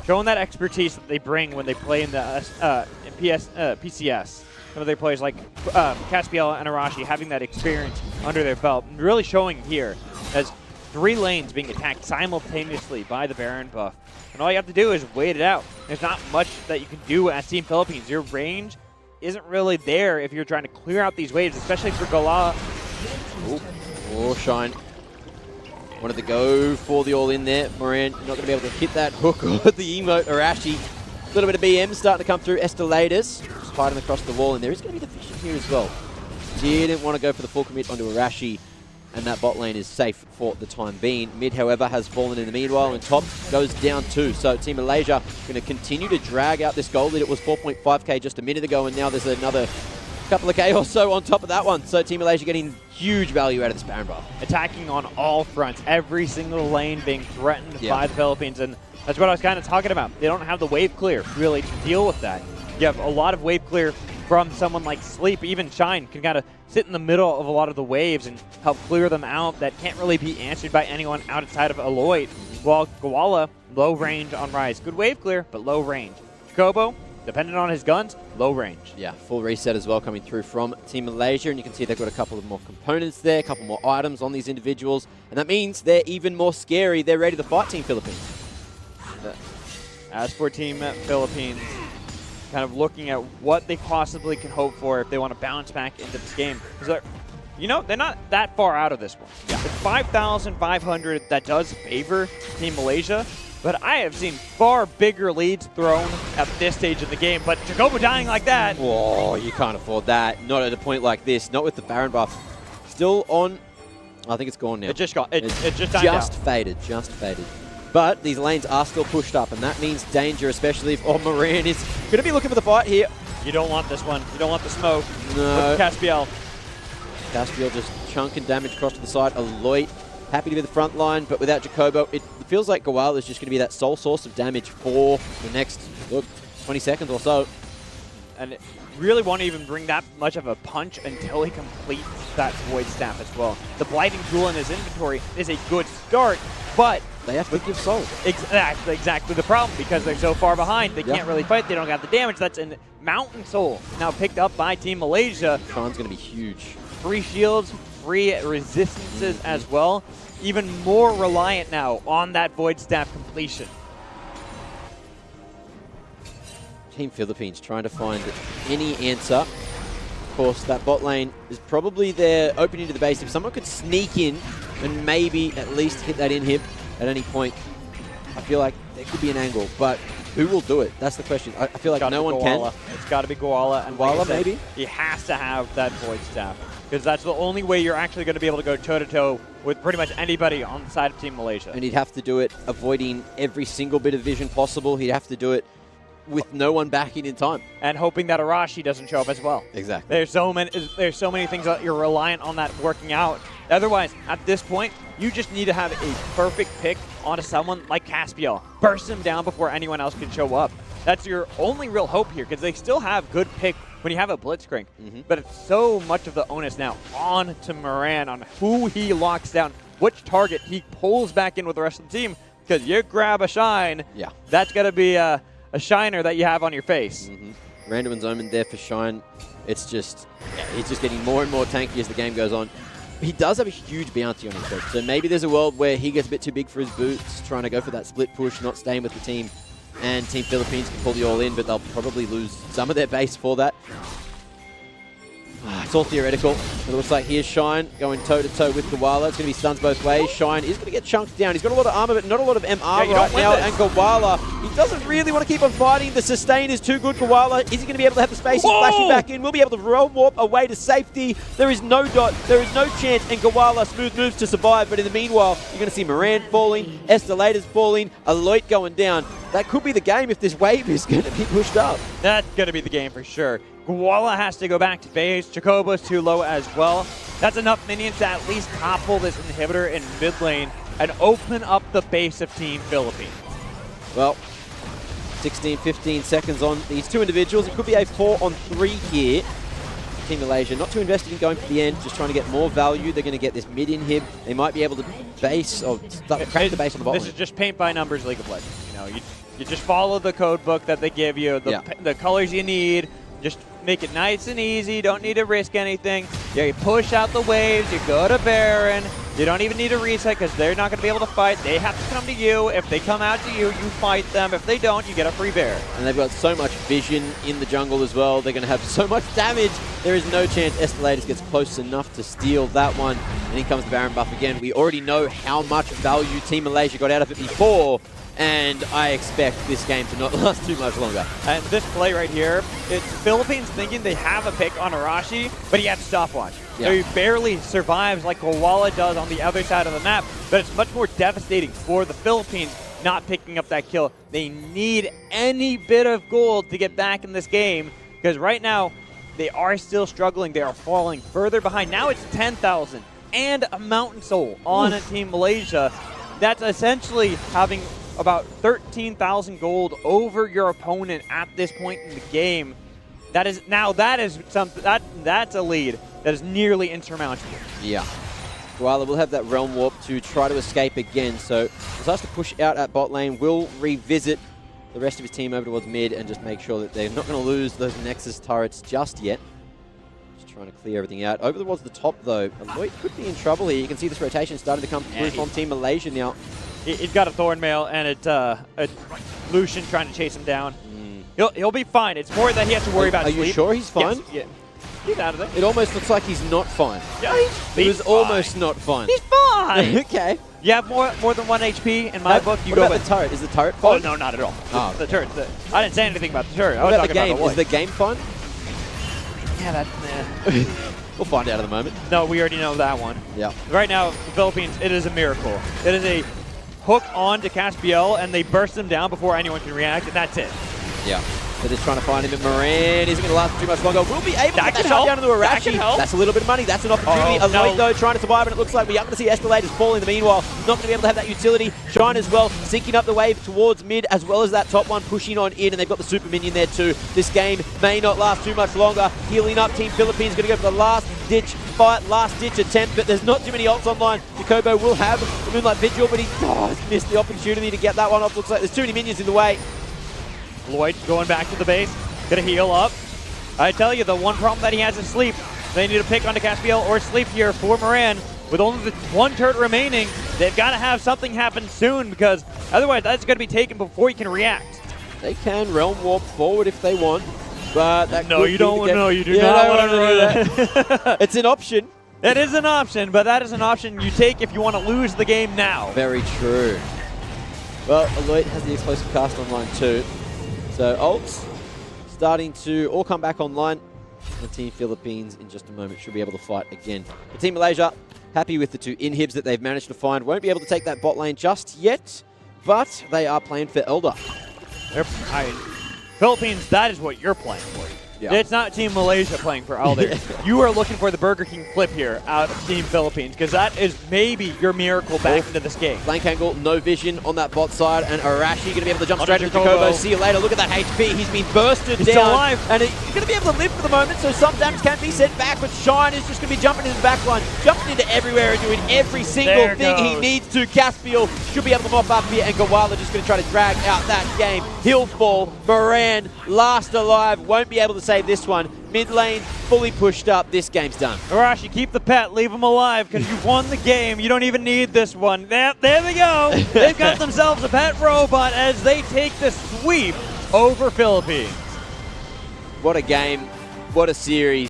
[SPEAKER 2] showing that expertise that they bring when they play in the PCS. Some of their players like Caspiel and Arashi having that experience under their belt. And really showing here as 3 lanes being attacked simultaneously by the Baron buff. And all you have to do is wait it out. There's not much that you can do at Team Philippines. Your range isn't really there if you're trying to clear out these waves, especially for Gala.
[SPEAKER 1] Oh, Shine. Wanted to go for the all-in there. Moran not going to be able to hit that hook or the emote. Arashi, a little bit of BM starting to come through. Estelatus just hiding across the wall, and there is going to be the vision here as well. Didn't want to go for the full commit onto Arashi, and that bot lane is safe for the time being. Mid, however, has fallen in the meanwhile, and top goes down too. So Team Malaysia going to continue to drag out this goal lead. It was 4.5k just a minute ago, and now there's another Couple of K or so on top of that one. So Team Malaysia getting huge value out of this Baron buff.
[SPEAKER 2] Attacking on all fronts, every single lane being threatened by the Philippines, and that's what I was kind of talking about. They don't have the wave clear really to deal with that. You have a lot of wave clear from someone like Sleep. Even Shine can kind of sit in the middle of a lot of the waves and help clear them out. That can't really be answered by anyone outside of Aloy. While Gawala, low range on Rise. Good wave clear, but low range. Jacobo, depending on his guns, low range.
[SPEAKER 1] Yeah, full reset as well coming through from Team Malaysia, and you can see they've got a couple of more components there, a couple more items on these individuals, and that means they're even more scary. They're ready to fight Team Philippines.
[SPEAKER 2] As for Team Philippines, kind of looking at what they possibly can hope for if they want to bounce back into this game. Because they're not that far out of this one. Yeah. It's 5,500 that does favor Team Malaysia, but I have seen far bigger leads thrown at this stage of the game. But Jacobo dying like that.
[SPEAKER 1] Whoa, you can't afford that. Not at a point like this. Not with the Baron buff. Still on. I think it's gone now.
[SPEAKER 2] It just got. It just died
[SPEAKER 1] Just
[SPEAKER 2] out.
[SPEAKER 1] faded. Just faded. But these lanes are still pushed up, and that means danger, especially if Moran is going to be looking for the fight here.
[SPEAKER 2] You don't want this one. You don't want the smoke.
[SPEAKER 1] No.
[SPEAKER 2] With Caspiel.
[SPEAKER 1] Caspiel just chunking damage across to the side. Aloy happy to be the front line, but without Jacobo, it feels like Gawala is just going to be that sole source of damage for the next 20 seconds or so.
[SPEAKER 2] And really won't even bring that much of a punch until he completes that Void Staff as well. The Blighting Tool in his inventory is a good start, but
[SPEAKER 1] they have to give soul.
[SPEAKER 2] Exactly the problem, because they're so far behind. They can't really fight. They don't have the damage. That's in Mountain Soul, now picked up by Team Malaysia.
[SPEAKER 1] Tron's going to be huge.
[SPEAKER 2] Free shields, free resistances as well. Even more reliant now on that Void Staff completion.
[SPEAKER 1] Team Philippines trying to find any answer. Of course, that bot lane is probably their opening to the base. If someone could sneak in and maybe at least hit that inhib at any point, I feel like there could be an angle. But who will do it? That's the question. I feel like no one can.
[SPEAKER 2] It's got to be Gawala. And
[SPEAKER 1] Gawala, maybe?
[SPEAKER 2] He has to have that Void Staff, because that's the only way you're actually going to be able to go toe-to-toe with pretty much anybody on the side of Team Malaysia.
[SPEAKER 1] And he'd have to do it avoiding every single bit of vision possible. He'd have to do it with no one backing in time.
[SPEAKER 2] And hoping that Arashi doesn't show up as well.
[SPEAKER 1] Exactly.
[SPEAKER 2] There's so many things that you're reliant on that working out. Otherwise, at this point, you just need to have a perfect pick onto someone like Caspiel. Burst him down before anyone else can show up. That's your only real hope here, because they still have good pick when you have a Blitzcrank. But it's so much of the onus now on to Moran on who he locks down, which target he pulls back in with the rest of the team. Because you grab a Shine, that's going to be a shiner that you have on your face.
[SPEAKER 1] Randuin's Omen there for Shine. It's just, he's just getting more and more tanky as the game goes on. He does have a huge bounty on his head, so maybe there's a world where he gets a bit too big for his boots, trying to go for that split push, not staying with the team, and Team Philippines can pull the all in, but they'll probably lose some of their base for that. It's all theoretical. It looks like here's Shine going toe-to-toe with Gawala. It's going to be stuns both ways. Shine is going to get chunked down. He's got a lot of armor, but not a lot of MR right now. And Gawala, he doesn't really want to keep on fighting. The sustain is too good. Gawala, is he going to be able to have the space? He's flashing back in. We'll be able to roll warp away to safety. There is no dot. There is no chance. And Gawala, smooth moves to survive. But in the meanwhile, you're going to see Moran falling, Estelators falling, Aloy going down. That could be the game if this wave is going to be pushed up.
[SPEAKER 2] That's going to be the game for sure. Gawala has to go back to base. Jacobo's too low as well. That's enough minions to at least topple this inhibitor in mid lane and open up the base of Team Philippines.
[SPEAKER 1] Well, 16, 15 seconds on these two individuals. It could be a 4-on-3 here. Team Malaysia not too invested in going for the end, just trying to get more value. They're going to get this mid inhib. They might be able to base or crack the base on the bottom.
[SPEAKER 2] This is just paint by numbers League of Legends. You know, you just follow the code book that they give you, the colors you need. Just make it nice and easy. Don't need to risk anything. Yeah, you push out the waves. You go to Baron. You don't even need a reset because they're not going to be able to fight. They have to come to you. If they come out to you, you fight them. If they don't, you get a free bear.
[SPEAKER 1] And they've got so much vision in the jungle as well. They're going to have so much damage. There is no chance Estelators gets close enough to steal that one. And here comes the Baron buff again. We already know how much value Team Malaysia got out of it before. And I expect this game to not last too much longer.
[SPEAKER 2] And this play right here, it's Philippines thinking they have a pick on Arashi, but he had stopwatch. Yeah. So he barely survives like Gawala does on the other side of the map, but it's much more devastating for the Philippines not picking up that kill. They need any bit of gold to get back in this game, because right now, they are still struggling. They are falling further behind. Now it's 10,000 and a Mountain Soul on Team Malaysia. That's essentially having about 13,000 gold over your opponent at this point in the game. That's a lead that is nearly insurmountable.
[SPEAKER 1] Yeah. Koala will have that Realm Warp to try to escape again, so decides to push out at bot lane. Will revisit the rest of his team over towards mid and just make sure that they're not going to lose those Nexus turrets just yet. Just trying to clear everything out. Over towards the top, though, Aloy could be in trouble here. You can see this rotation starting to come through from Team Malaysia now.
[SPEAKER 2] He's got a Thornmail and it's a Lucian trying to chase him down. He'll be fine. It's more that he has to worry about sleep.
[SPEAKER 1] Are you sure he's fine?
[SPEAKER 2] Yes. Yeah. He's out of there.
[SPEAKER 1] It almost looks like he's not fine.
[SPEAKER 2] Yeah,
[SPEAKER 1] He was almost not fine.
[SPEAKER 2] He's fine!
[SPEAKER 1] Okay.
[SPEAKER 2] You have more than 1 HP in my book. You
[SPEAKER 1] what
[SPEAKER 2] go
[SPEAKER 1] about
[SPEAKER 2] with
[SPEAKER 1] the turret? Is the turret
[SPEAKER 2] Oh,
[SPEAKER 1] fine?
[SPEAKER 2] no, not at all.
[SPEAKER 1] Oh,
[SPEAKER 2] the turret. I didn't say anything about the turret. I
[SPEAKER 1] What
[SPEAKER 2] was
[SPEAKER 1] about the
[SPEAKER 2] talking
[SPEAKER 1] game?
[SPEAKER 2] about
[SPEAKER 1] Is the game fine?
[SPEAKER 2] Yeah, that's...
[SPEAKER 1] We'll find out in a moment.
[SPEAKER 2] No, we already know that one.
[SPEAKER 1] Yeah.
[SPEAKER 2] Right now, the Philippines, it is a miracle. It is a hook on to Caspiel, and they burst them down before anyone can react, and that's it.
[SPEAKER 1] Yeah. They're just trying to find him, and Moran isn't going to last too much longer. We'll be able to get that shot
[SPEAKER 2] help.
[SPEAKER 1] down into Arashi.
[SPEAKER 2] That
[SPEAKER 1] That's a little bit of money. That's an opportunity. Aloy, though, trying to survive, and it looks like we're going to see Escalade just fall in the meanwhile. Not going to be able to have that utility. Shine as well, sinking up the wave towards mid, as well as that top one pushing on in, and they've got the super minion there too. This game may not last too much longer. Healing up, Team Philippines going to go for the last-ditch fight, last-ditch attempt, but there's not too many ults online. Jacobo will have the Moonlight Vigil, but he's missed the opportunity to get that one off. Looks like there's too many minions in the way.
[SPEAKER 2] Lloyd going back to the base. Gonna heal up. I tell you, the one problem that he has is sleep. They need to pick onto Caspiel or sleep here for Moran. With only the one turret remaining, they've got to have something happen soon because otherwise that's going to be taken before he can react.
[SPEAKER 1] They can Realm Warp forward if they want, but that
[SPEAKER 2] No,
[SPEAKER 1] could
[SPEAKER 2] you
[SPEAKER 1] be
[SPEAKER 2] don't.
[SPEAKER 1] the
[SPEAKER 2] No,
[SPEAKER 1] game.
[SPEAKER 2] you do not want to do that.
[SPEAKER 1] It's an option.
[SPEAKER 2] It is an option, but that is an option you take if you want to lose the game now.
[SPEAKER 1] Very true. Well, Aloy has the explosive cast online too. So ults starting to all come back online. And Team Philippines in just a moment should be able to fight again. But Team Malaysia, happy with the 2 inhibs that they've managed to find. Won't be able to take that bot lane just yet, but they are playing for Elder.
[SPEAKER 2] Philippines, that is what you're playing for.
[SPEAKER 1] Yeah.
[SPEAKER 2] It's not Team Malaysia playing for Elder. You are looking for the Burger King flip here out of Team Philippines because that is maybe your miracle back into this game.
[SPEAKER 1] Flank angle, no vision on that bot side, and Arashi going to be able to jump
[SPEAKER 2] Under
[SPEAKER 1] straight into Jacobo. See you later. Look at that HP. He's been bursted
[SPEAKER 2] He's
[SPEAKER 1] down.
[SPEAKER 2] still alive.
[SPEAKER 1] And he's going to be able to live for the moment, so some damage can be sent back, but Shine is just going to be jumping into the back line, jumping into everywhere and doing every single thing he needs to. Caspiel should be able to mop up here, and Gawala just going to try to drag out that game. He'll fall. Moran, last alive, won't be able to save this one. Mid lane, fully pushed up. This game's done.
[SPEAKER 2] Arashi, keep the pet. Leave him alive because you've won the game. You don't even need this one. There they go. They've got themselves a pet robot as they take the sweep over Philippines.
[SPEAKER 1] What a game. What a series.